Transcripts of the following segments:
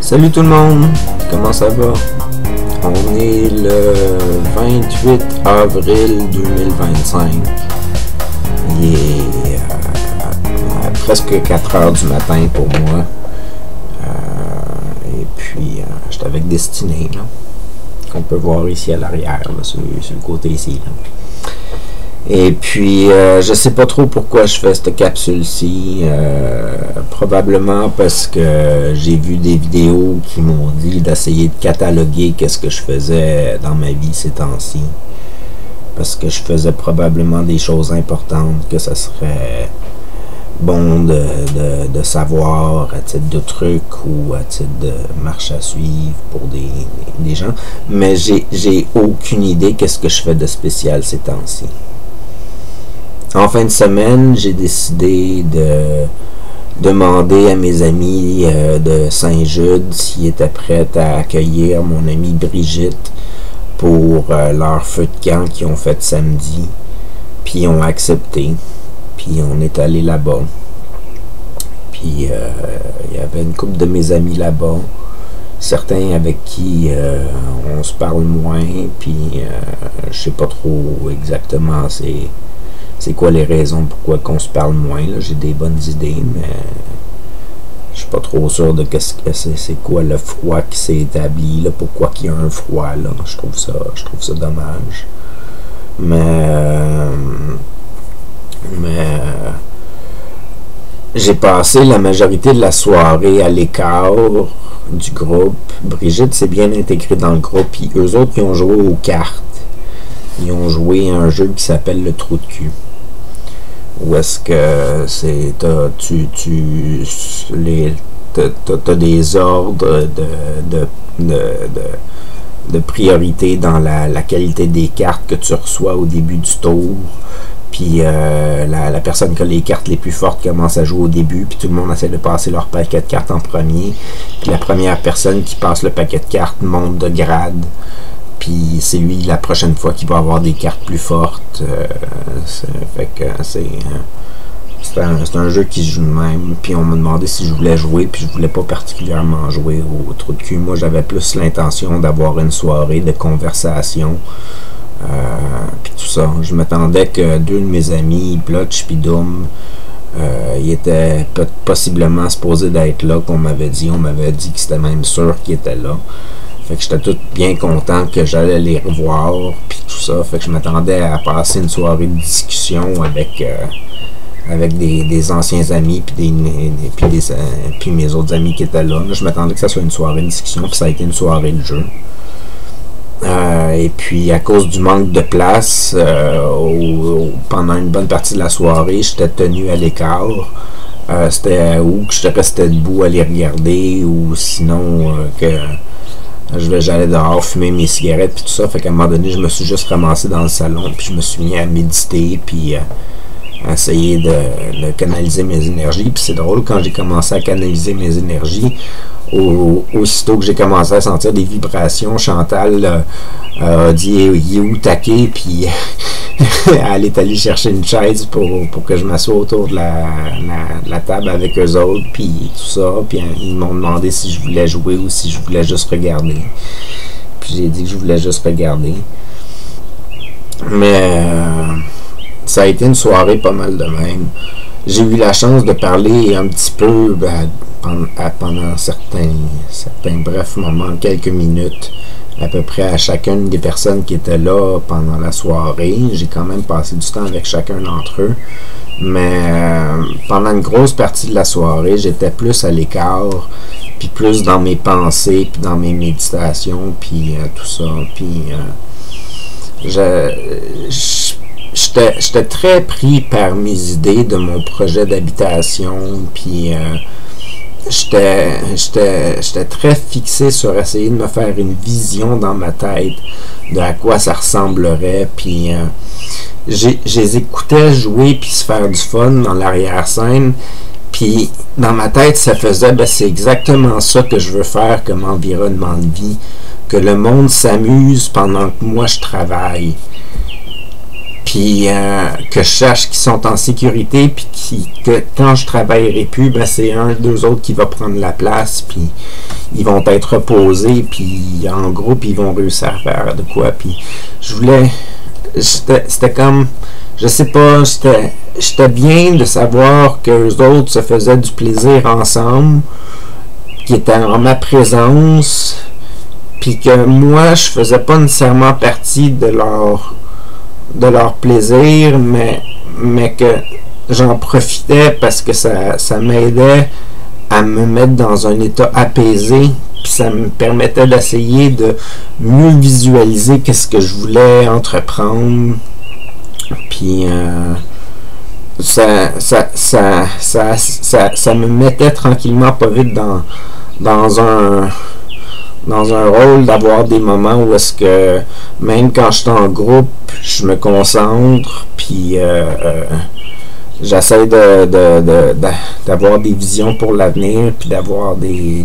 Salut tout le monde, comment ça va? On est le 28 avril 2025. Il est presque 4 heures du matin pour moi. Et puis, j'étais avec Destinée, qu'on peut voir ici à l'arrière, sur le côté ici. Là. Et puis, je sais pas trop pourquoi je fais cette capsule-ci. Probablement parce que j'ai vu des vidéos qui m'ont dit d'essayer de cataloguer qu'est-ce que je faisais dans ma vie ces temps-ci. Parce que je faisais probablement des choses importantes que ça serait bon de savoir à titre de truc ou à titre de marche à suivre pour des gens. Mais j'ai aucune idée qu'est-ce que je fais de spécial ces temps-ci. En fin de semaine, j'ai décidé de demander à mes amis de Saint-Jude s'ils étaient prêts à accueillir mon amie Brigitte pour leur feu de camp qu'ils ont fait samedi. Puis ils ont accepté. Puis on est allé là-bas. Puis il y avait une couple de mes amis là-bas. Certains avec qui on se parle moins. Puis je sais pas trop exactement c'est quoi les raisons pourquoi qu'on se parle moins. J'ai des bonnes idées, mais je suis pas trop sûr de qu'est-ce que c'est quoi le froid qui s'est établi, là, pourquoi qu'il y a un froid, là. Je trouve ça dommage. Mais j'ai passé la majorité de la soirée à l'écart du groupe. Brigitte s'est bien intégrée dans le groupe, puis eux autres, ils ont joué aux cartes. Ils ont joué à un jeu qui s'appelle le trou de cul. Où est-ce que c'est t'as des ordres de priorité dans la qualité des cartes que tu reçois au début du tour. Puis la personne qui a les cartes les plus fortes commence à jouer au début, puis tout le monde essaie de passer leur paquet de cartes en premier. Puis la première personne qui passe le paquet de cartes monte de grade. Puis c'est lui la prochaine fois qui va avoir des cartes plus fortes. Fait que c'est un jeu qui se joue de même. Puis on m'a demandé si je voulais jouer, puis je voulais pas particulièrement jouer au trou de cul. Moi j'avais plus l'intention d'avoir une soirée de conversation. Puis tout ça. Je m'attendais que deux de mes amis, Blotch puis Doom, ils étaient possiblement supposés d'être là, qu'on m'avait dit. On m'avait dit que c'était même sûr qu'ils étaient là. Fait que j'étais tout bien content que j'allais les revoir, puis tout ça. Fait que je m'attendais à passer une soirée de discussion avec des anciens amis, puis mes autres amis qui étaient là. Je m'attendais que ça soit une soirée de discussion, puis ça a été une soirée de jeu. Et puis, à cause du manque de place, pendant une bonne partie de la soirée, j'étais tenu à l'écart. C'était où que je restais debout à les regarder, ou sinon que j'allais dehors fumer mes cigarettes puis tout ça. Fait qu'à un moment donné, je me suis juste ramassé dans le salon, puis je me suis mis à méditer, puis à essayer de canaliser mes énergies. Puis c'est drôle, quand j'ai commencé à canaliser mes énergies, aussitôt que j'ai commencé à sentir des vibrations, Chantal a dit « Il est où taqué? » Puis elle est allée chercher une chaise pour que je m'assoie autour de la table avec eux autres, puis tout ça. Puis ils m'ont demandé si je voulais jouer ou si je voulais juste regarder. Puis j'ai dit que je voulais juste regarder. Mais ça a été une soirée pas mal de même. J'ai eu la chance de parler un petit peu pendant certains brefs moments, quelques minutes, à peu près à chacune des personnes qui étaient là pendant la soirée. J'ai quand même passé du temps avec chacun d'entre eux. Mais pendant une grosse partie de la soirée, j'étais plus à l'écart, puis plus dans mes pensées, puis dans mes méditations, puis tout ça. Puis j'étais très pris par mes idées de mon projet d'habitation, puis j'étais très fixé sur essayer de me faire une vision dans ma tête de à quoi ça ressemblerait, puis je les écoutais jouer puis se faire du fun dans l'arrière-scène, puis dans ma tête ça faisait c'est exactement ça que je veux faire comme environnement de vie, que le monde s'amuse pendant que moi je travaille. Puis que je sache qu'ils sont en sécurité, puis que quand je travaillerai plus, ben c'est un, deux autres qui va prendre la place, puis ils vont être reposés, puis en groupe, ils vont réussir à faire de quoi. Puis je voulais... C'était comme... Je sais pas, j'étais bien de savoir qu'eux autres se faisaient du plaisir ensemble, qui étaient en ma présence, puis que moi, je faisais pas nécessairement partie de leur plaisir, mais que j'en profitais parce que ça m'aidait à me mettre dans un état apaisé, puis ça me permettait d'essayer de mieux visualiser qu'est-ce que je voulais entreprendre, puis ça me mettait tranquillement pas vite dans un rôle d'avoir des moments où est-ce que même quand je suis en groupe, je me concentre, puis j'essaie d'avoir des visions pour l'avenir, puis d'avoir des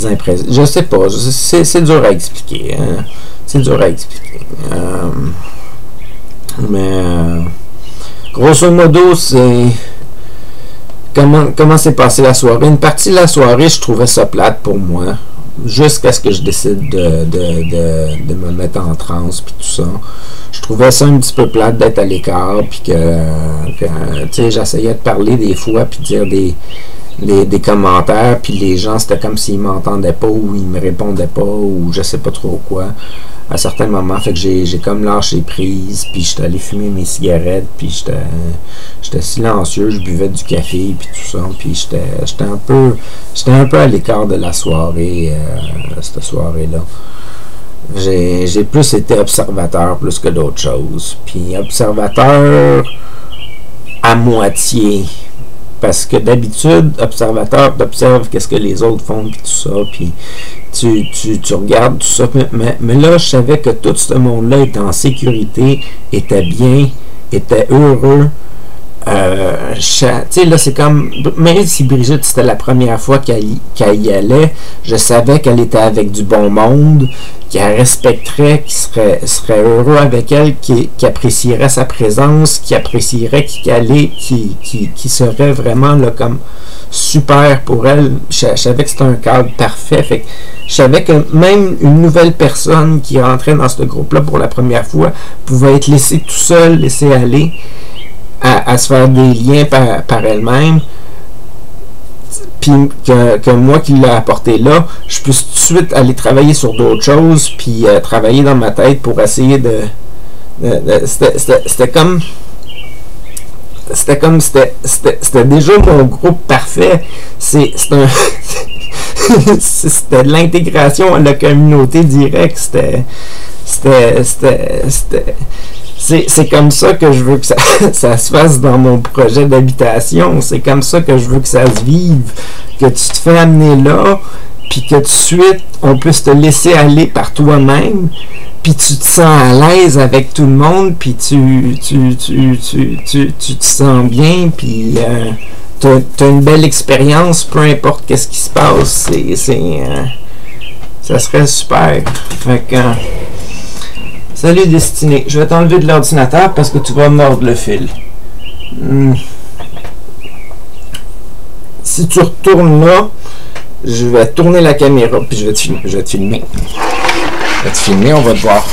impressions. Je sais pas, c'est dur à expliquer. Hein? C'est dur à expliquer. Mais grosso modo, c'est comment s'est passée la soirée. Une partie de la soirée, je trouvais ça plate pour moi, jusqu'à ce que je décide de me mettre en transe puis tout ça. Je trouvais ça un petit peu plate d'être à l'écart, puis que tu sais, j'essayais de parler des fois puis de dire des commentaires, puis les gens, c'était comme s'ils m'entendaient pas ou ils me répondaient pas ou je sais pas trop quoi à certains moments. Fait que j'ai comme lâché prise, puis j'étais allé fumer mes cigarettes, puis j'étais silencieux, je buvais du café puis tout ça, puis j'étais un peu à l'écart de la soirée, cette soirée-là. J'ai plus été observateur plus que d'autres choses, puis observateur à moitié. Parce que d'habitude, observateur, t'observes qu'est-ce que les autres font, puis tout ça, puis tu regardes tout ça. Mais là, je savais que tout ce monde-là était en sécurité, était bien, était heureux. Tu sais, là, c'est comme... Même si Brigitte, c'était la première fois qu'elle y allait, je savais qu'elle était avec du bon monde, qu'elle respecterait, qui serait heureux avec elle, qui apprécierait sa présence, qui apprécierait qui serait vraiment là, comme super pour elle. Je savais que c'était un cadre parfait. Fait que je savais que même une nouvelle personne qui rentrait dans ce groupe-là pour la première fois pouvait être laissée tout seul, laissée aller, à se faire des liens par elle-même, puis que moi qui l'ai apporté là, je puisse tout de suite aller travailler sur d'autres choses, puis travailler dans ma tête pour essayer c'était déjà mon groupe parfait. C'était de l'intégration à la communauté directe. C'est comme ça que je veux que ça se fasse dans mon projet d'habitation. C'est comme ça que je veux que ça se vive. Que tu te fais amener là, puis que tout de suite, on puisse te laisser aller par toi-même, puis tu te sens à l'aise avec tout le monde, puis tu te sens bien, puis t'as une belle expérience, peu importe qu'est-ce qui se passe. Ça serait super. Fait que... Salut Destinée, je vais t'enlever de l'ordinateur parce que tu vas mordre le fil. Si tu retournes là, je vais tourner la caméra puis je vais te filmer. Je vais te filmer, on va te voir.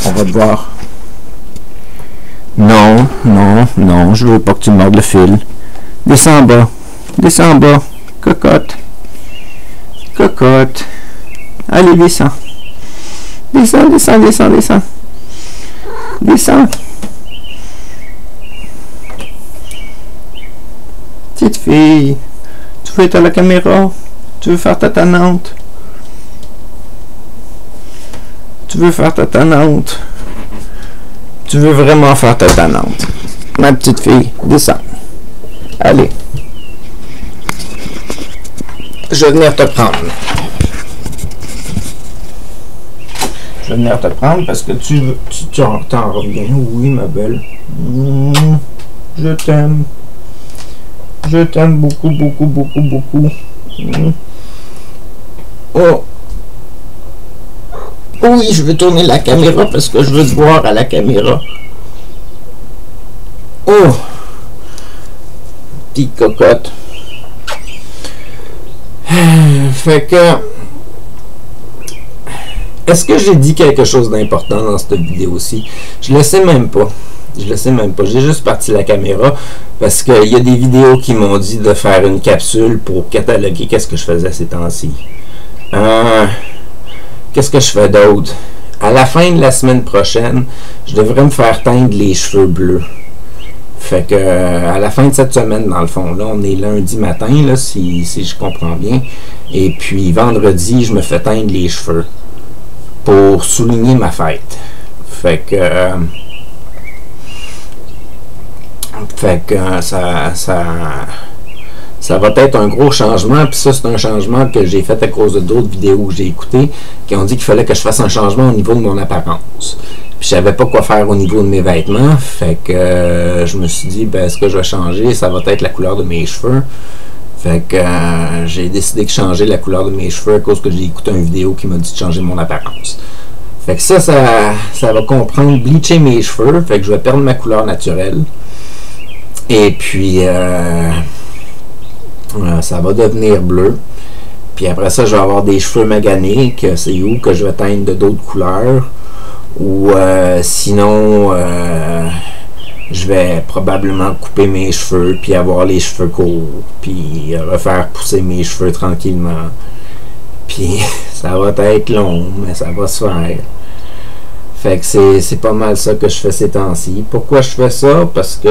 On va te voir. Non, je veux pas que tu mordes le fil. Descends en bas. Descends en bas. Cocotte. Allez, descends. Descends. Petite fille, tu veux être à la caméra? Tu veux faire ta tannante? Tu veux vraiment faire ta tannante? Ma petite fille, descends. Allez. Je vais venir te prendre. Je vais venir te prendre parce que tu t'en reviens. Oui, ma belle. Je t'aime. Je t'aime beaucoup. Oh. Oui, je veux tourner la caméra parce que je veux te voir à la caméra. Oh. Petite cocotte. Fait que... Est-ce que j'ai dit quelque chose d'important dans cette vidéo-ci? Je le sais même pas. Je le sais même pas. J'ai juste parti la caméra parce qu'il y a des vidéos qui m'ont dit de faire une capsule pour cataloguer qu'est-ce que je faisais ces temps-ci. Qu'est-ce que je fais d'autre? À la fin de la semaine prochaine, je devrais me faire teindre les cheveux bleus. Fait que à la fin de cette semaine, dans le fond, là, on est lundi matin, là, si je comprends bien. Et puis vendredi, je me fais teindre les cheveux pour souligner ma fête. Fait que ça va être un gros changement, puis ça, c'est un changement que j'ai fait à cause de d'autres vidéos que j'ai écoutées, qui ont dit qu'il fallait que je fasse un changement au niveau de mon apparence. Puis je savais pas quoi faire au niveau de mes vêtements, fait que je me suis dit, ben, ce que je vais changer, ça va être la couleur de mes cheveux. Fait que j'ai décidé de changer la couleur de mes cheveux à cause que j'ai écouté une vidéo qui m'a dit de changer mon apparence. Fait que ça va comprendre bleacher mes cheveux, fait que je vais perdre ma couleur naturelle. Et puis, ça va devenir bleu. Puis après ça, je vais avoir des cheveux maganés, que c'est où que je vais teindre de d'autres couleurs. Ou sinon, je vais probablement couper mes cheveux, puis avoir les cheveux courts, puis refaire pousser mes cheveux tranquillement. Puis ça va être long, mais ça va se faire. Fait que c'est pas mal ça que je fais ces temps-ci. Pourquoi je fais ça? Parce que...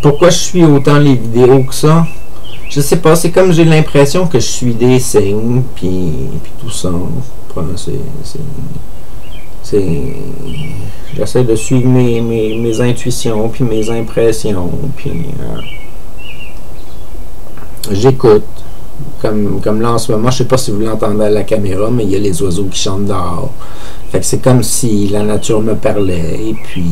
Pourquoi je suis autant les vidéos que ça? Je sais pas, c'est comme j'ai l'impression que je suis des signes, puis tout ça. J'essaie de suivre mes intuitions, puis mes impressions, puis j'écoute. Comme là en ce moment, je sais pas si vous l'entendez à la caméra, mais il y a les oiseaux qui chantent dehors. Fait que c'est comme si la nature me parlait, et puis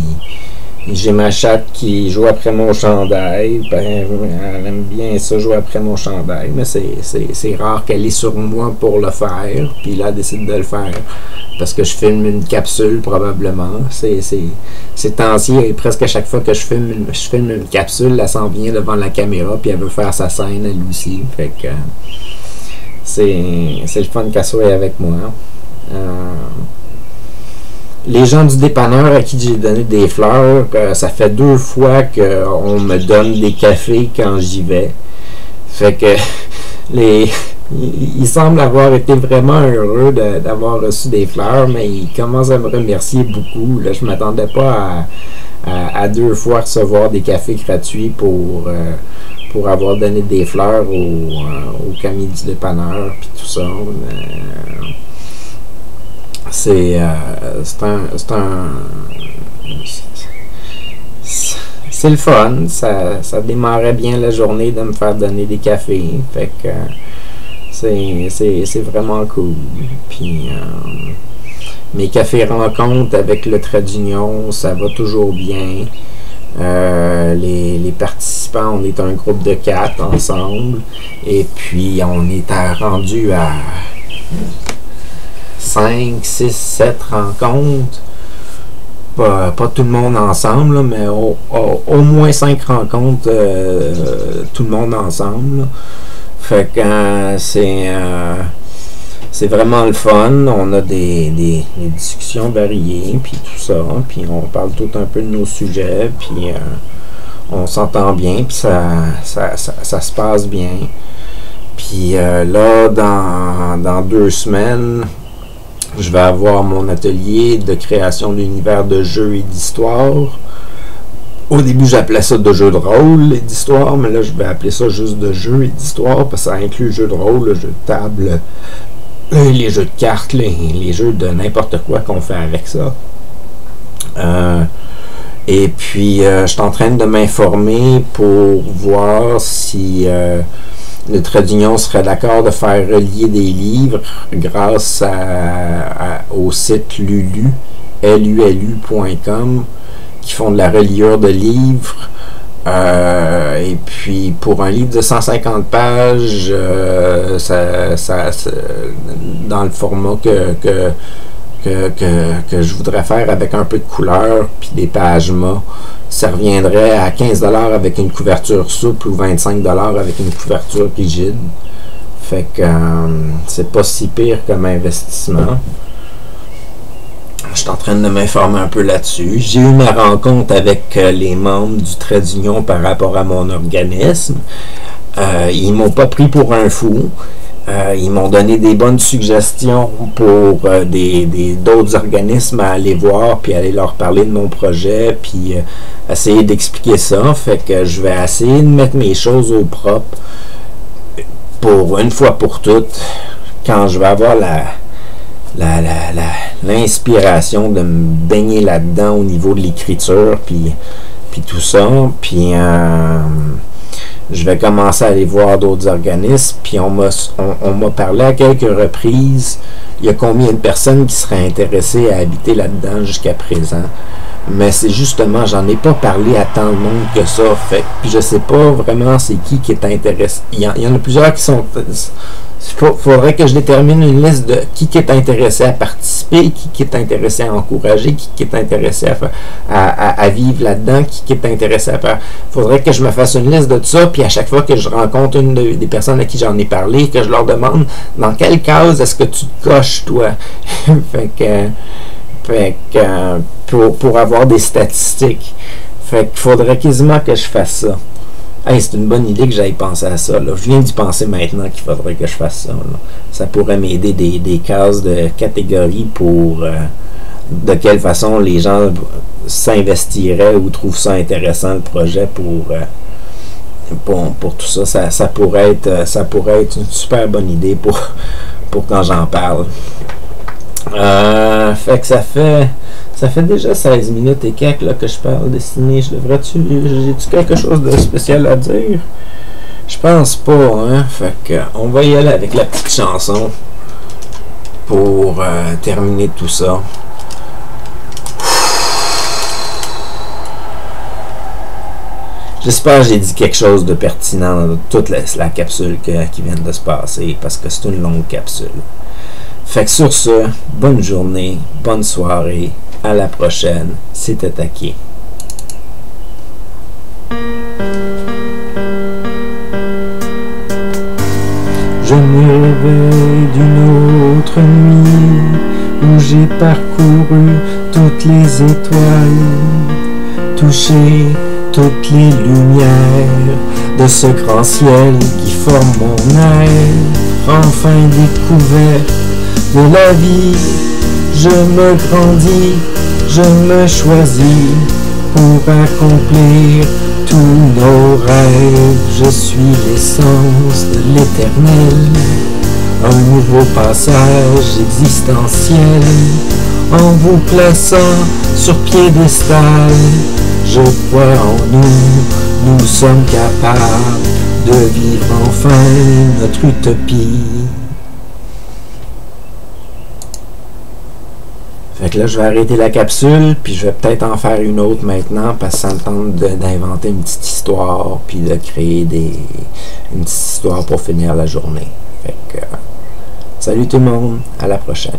j'ai ma chatte qui joue après mon chandail. Ben, elle aime bien ça, jouer après mon chandail, mais c'est rare qu'elle est sur moi pour le faire, puis là elle décide de le faire parce que je filme une capsule probablement. Ces temps-ci, presque à chaque fois que je filme une capsule, elle s'en vient devant la caméra, puis elle veut faire sa scène elle aussi. Fait que c'est le fun qu'elle soit avec moi. Les gens du dépanneur à qui j'ai donné des fleurs, ça fait 2 fois qu'on me donne des cafés quand j'y vais. Fait que ils semblent avoir été vraiment heureux d'avoir reçu des fleurs, mais ils commencent à me remercier beaucoup. Là, je m'attendais pas à 2 fois recevoir des cafés gratuits pour avoir donné des fleurs au Camille du dépanneur puis tout ça. C'est le fun, ça démarrait bien la journée de me faire donner des cafés, fait que c'est vraiment cool. Puis mes cafés rencontres avec le trait d'union, ça va toujours bien. Les participants, on est un groupe de 4 ensemble, et puis on est rendu à 5, 6, 7 rencontres. Pas tout le monde ensemble, là, mais au moins 5 rencontres, tout le monde ensemble. Fait que c'est vraiment le fun. On a des discussions variées, puis tout ça. Puis on parle tout un peu de nos sujets, puis on s'entend bien, puis ça se passe bien. Puis là, dans 2 semaines, je vais avoir mon atelier de création d'univers de jeux et d'histoire. Au début, j'appelais ça de jeux de rôle et d'histoire, mais là, je vais appeler ça juste de jeux et d'histoire, parce que ça inclut le jeu de rôle, le jeu de table, les jeux de cartes, les jeux de n'importe quoi qu'on fait avec ça. Et puis, je suis en train de m'informer pour voir si... le trait d'union serait d'accord de faire relier des livres grâce au site Lulu, lulu.com, qui font de la reliure de livres. Et puis pour un livre de 150 pages, dans le format que je voudrais faire avec un peu de couleur puis des pages mat, ça reviendrait à 15$ avec une couverture souple ou 25$ avec une couverture rigide. Fait que c'est pas si pire comme investissement. Je suis en train de m'informer un peu là-dessus. J'ai eu ma rencontre avec les membres du trait d'union par rapport à mon organisme. Ils m'ont pas pris pour un fou. Ils m'ont donné des bonnes suggestions pour d'autres organismes à aller voir, puis aller leur parler de mon projet, puis essayer d'expliquer ça. Fait que je vais essayer de mettre mes choses au propre pour une fois pour toutes, quand je vais avoir l'inspiration de me baigner là-dedans au niveau de l'écriture, puis tout ça, puis je vais commencer à aller voir d'autres organismes, puis on m'a parlé à quelques reprises, il y a combien de personnes qui seraient intéressées à habiter là-dedans jusqu'à présent. Mais c'est justement, j'en ai pas parlé à tant de monde que ça, fait puis je sais pas vraiment c'est qui est intéressé. Il y en a plusieurs qui sont... Faudrait que je détermine une liste de qui est intéressé à participer, qui est intéressé à encourager, qui est intéressé à vivre là-dedans, qui est intéressé à faire. Faudrait que je me fasse une liste de ça, puis à chaque fois que je rencontre des personnes à qui j'en ai parlé, que je leur demande dans quelle case est-ce que tu te coches, toi. Pour avoir des statistiques. Fait qu'il faudrait quasiment que je fasse ça. Hey, c'est une bonne idée que j'aille penser à ça. Là. Je viens d'y penser maintenant qu'il faudrait que je fasse ça. Là. Ça pourrait m'aider des cases de catégorie pour de quelle façon les gens s'investiraient ou trouvent ça intéressant le projet pour tout ça. Ça pourrait être une super bonne idée pour quand j'en parle. Fait que ça fait déjà 16 minutes et quelques là, que je parle dessiné. J'ai-tu quelque chose de spécial à dire? Je pense pas, hein? Fait que on va y aller avec la petite chanson pour terminer tout ça. J'espère que j'ai dit quelque chose de pertinent dans toute la capsule qui vient de se passer, parce que c'est une longue capsule. Fait que sur ce, bonne journée, bonne soirée, à la prochaine, c'était Taki. Je me réveille d'une autre nuit où j'ai parcouru toutes les étoiles, touché toutes les lumières de ce grand ciel qui forme mon être, enfin découvert de la vie. Je me grandis, je me choisis pour accomplir tous nos rêves. Je suis l'essence de l'éternel, un nouveau passage existentiel. En vous plaçant sur piédestal, je crois en nous sommes capables de vivre enfin notre utopie. Fait que là, je vais arrêter la capsule, puis je vais peut-être en faire une autre maintenant, parce que ça me tente d'inventer une petite histoire, puis de créer une petite histoire pour finir la journée. Fait que, salut tout le monde, à la prochaine.